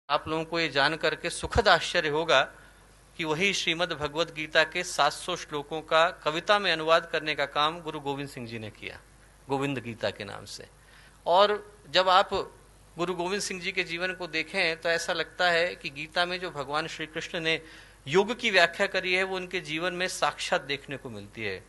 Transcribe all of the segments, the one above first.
आप लोगों को ये जान करके सुखद आश्चर्य होगा कि वही श्रीमद् भगवद गीता के 700 श्लोकों का कविता में अनुवाद करने का काम गुरु गोविंद सिंह जी ने किया, गोविंद गीता के नाम से। और जब आप गुरु गोविंद सिंह जी के जीवन को देखें तो ऐसा लगता है कि गीता में जो भगवान श्री कृष्ण ने योग की व्याख्या करी है वो उनके जीवन में साक्षात देखने को मिलती है।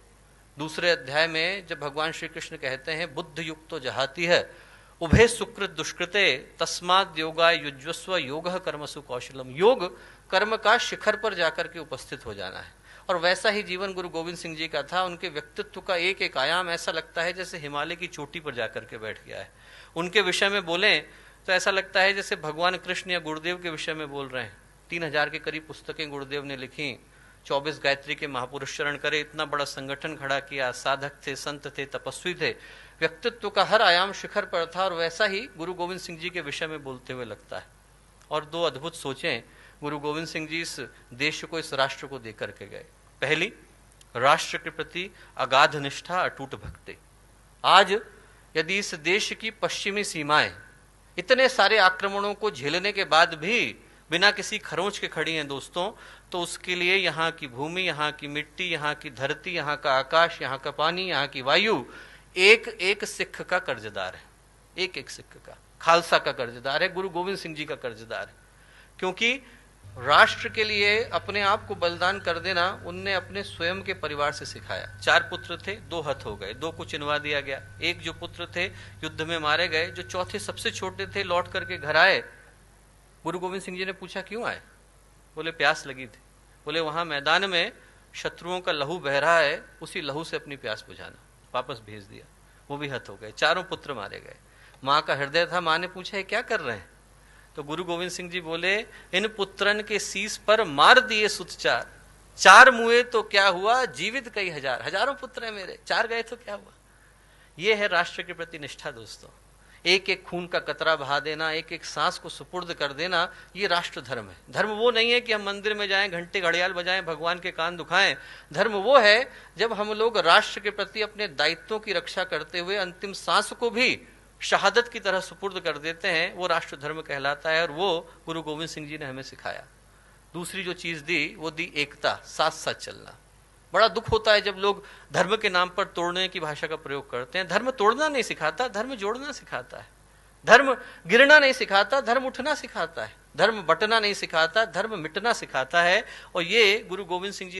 दूसरे अध्याय में जब भगवान श्री कृष्ण कहते हैं बुद्ध युक्तो जहाती है उभे सुकृत दुष्कृते तस्माद योगा युज्वस्व योग कर्मसु कौशलम। योग कर्म का शिखर पर जाकर के उपस्थित हो जाना है। और वैसा ही जीवन गुरु गोविंद सिंह जी का था। उनके व्यक्तित्व का एक एक आयाम ऐसा लगता है जैसे हिमालय की चोटी पर जाकर के बैठ गया है। उनके विषय में बोलें तो ऐसा लगता है जैसे भगवान कृष्ण या गुरुदेव के विषय में बोल रहे हैं। 3000 के करीब पुस्तकें गुरुदेव ने लिखी, 24 गायत्री के महापुरुष चरण करे, इतना बड़ा संगठन खड़ा किया, साधक थे, संत थे, तपस्वी थे। व्यक्तित्व का हर आयाम शिखर पर था। और वैसा ही गुरु गोविंद सिंह जी के विषय में बोलते हुए लगता है। और दो अद्भुत सोचें गुरु गोविंद सिंह जी इस देश को, इस राष्ट्र को देकर के गए। पहली, राष्ट्र के प्रति अगाध निष्ठा, अटूट भक्ति। आज यदि इस देश की पश्चिमी सीमाएं इतने सारे आक्रमणों को झेलने के बाद भी बिना किसी खरोंच के खड़ी हैं दोस्तों, तो उसके लिए यहाँ की भूमि, यहाँ की मिट्टी, यहाँ की धरती, यहाँ का आकाश, यहाँ का पानी, यहाँ की वायु एक एक सिख का कर्जदार है। एक एक सिख का, खालसा का कर्जदार है, गुरु गोविंद सिंह जी का कर्जदार है। क्योंकि राष्ट्र के लिए अपने आप को बलिदान कर देना उनने अपने स्वयं के परिवार से सिखाया। 4 पुत्र थे, 2 हत हो गए, 2 को चिनवा दिया गया। एक जो पुत्र थे युद्ध में मारे गए। जो चौथे सबसे छोटे थे लौट करके घर आए। गुरु गोविंद सिंह जी ने पूछा क्यों आए? बोले प्यास लगी थी। बोले वहां मैदान में शत्रुओं का लहू बह रहा है, उसी लहू से अपनी प्यास बुझाना। वापस भेज दिया। वो भी हत हो गए। 4 पुत्र मारे गए। माँ का हृदय था। माँ ने पूछा क्या कर रहे हैं? तो गुरु गोविंद सिंह जी बोले इन पुत्रन के शीस पर मार दिए सुत 4। 4 मुए तो क्या हुआ, जीवित कई हजार। हजारों पुत्र हैं मेरे, 4 गए तो क्या हुआ। ये है राष्ट्र के प्रति निष्ठा दोस्तों। एक एक खून का कतरा बहा देना, एक एक सांस को सुपुर्द कर देना, ये राष्ट्र धर्म है। धर्म वो नहीं है कि हम मंदिर में जाएं, घंटे घड़ियाल बजाएं, भगवान के कान दुखाएं। धर्म वो है जब हम लोग राष्ट्र के प्रति अपने दायित्वों की रक्षा करते हुए अंतिम सांस को भी शहादत की तरह सुपुर्द कर देते हैं। वो राष्ट्र धर्म कहलाता है। और वो गुरु गोविंद सिंह जी ने हमें सिखाया। दूसरी जो चीज दी वो दी एकता, साथ साथ चलना। बड़ा दुख होता है जब लोग धर्म के नाम पर तोड़ने की भाषा का प्रयोग करते हैं। धर्म तोड़ना नहीं सिखाता, धर्म जोड़ना सिखाता है। धर्म गिरना नहीं सिखाता, धर्म उठना सिखाता है। धर्म बंटना नहीं सिखाता, धर्म मिटना सिखाता है। और ये गुरु गोविंद सिंह जी